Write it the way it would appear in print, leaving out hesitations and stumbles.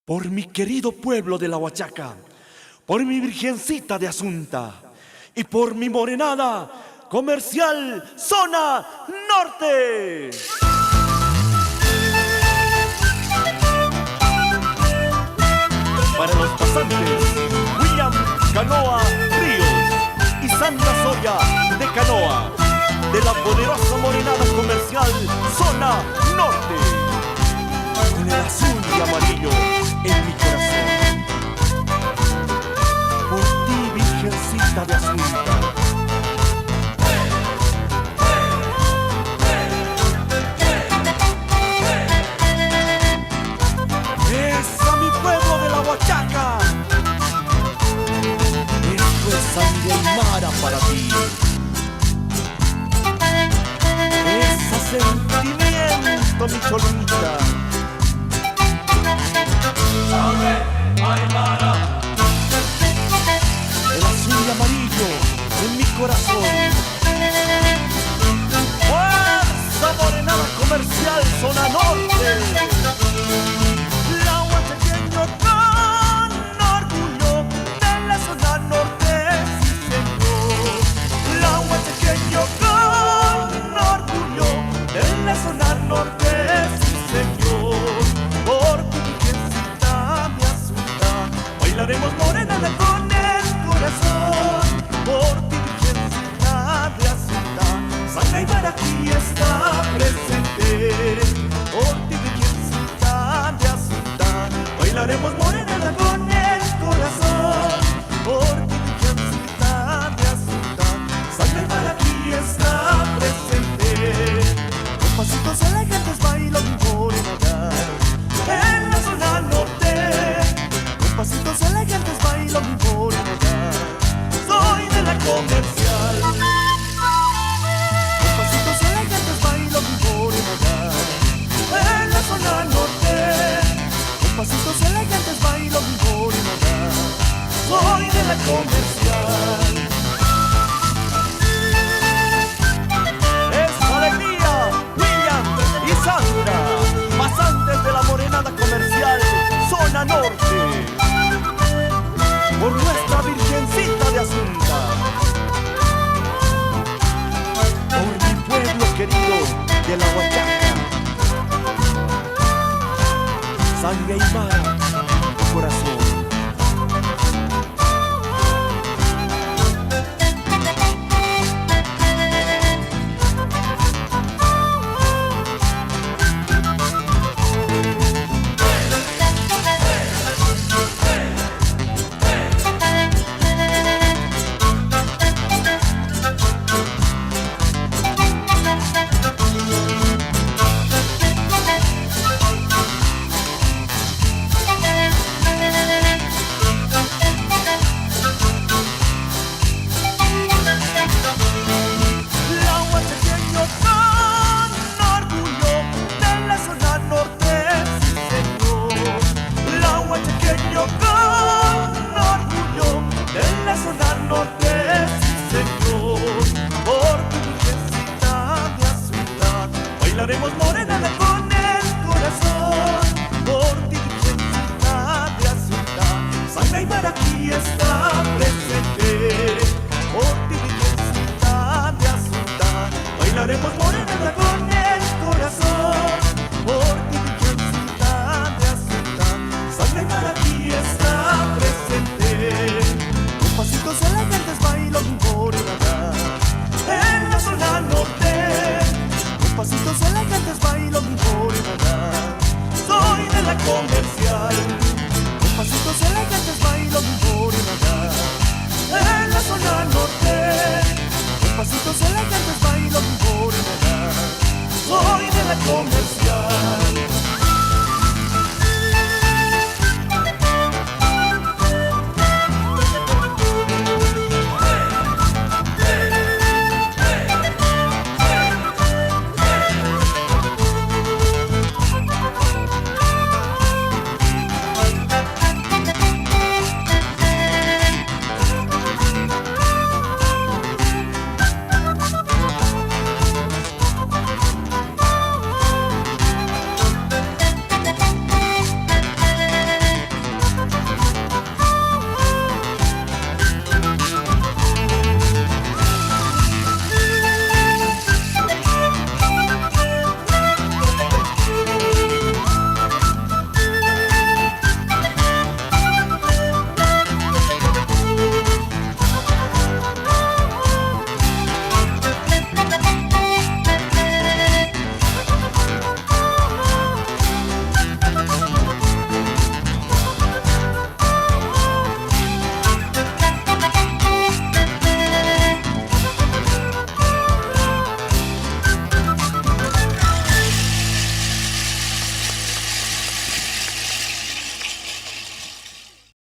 Por mi querido pueblo de la Huachaca, por mi virgencita de Asunta y por mi morenada comercial Zona Norte. Para los pasantes, William Canoa Ríos y Sandra Soya de Canoa, de la poderosa morenada comercial Zona Norte, con el azul y amarillo en mi corazón. Por ti, virgencita de Asunta. ¡Esa mi pueblo de la Huachaca! Esto es sangre aymara para ti. ¡Ese sentimiento, mi cholita! ¡Sangre aymara! El azul y amarillo en mi corazón. ¡Fuerza morenada comercial Zona Norte! Zona Norte, sí señor, por tu virgencita me asunta, bailaremos morenada con el corazón, por tu virgencita me asunta, sangre aymara aquí está presente, por tu virgencita me asunta, bailaremos morenada con el corazón, por tu virgencita me asunta, sangre aymara aquí está presente. Pasitos elegantes bailo mi morenada en la Zona Norte. Con pasitos elegantes bailo mi morenada, soy de la comercial. Con pasitos elegantes bailo mi morenada en la Zona Norte. Con pasitos elegantes bailo mi morenada, soy de la comercial. Pasantes de la morenada comercial Zona Norte, por nuestra virgencita de Asunta, por mi pueblo querido de la Huachaca, sangre aymara, corazón. Zona Norte, sí señor, por tu virgencita me asunta, bailaremos morenada con el corazón, por tu virgencita me asunta, sangre aymara aquí está.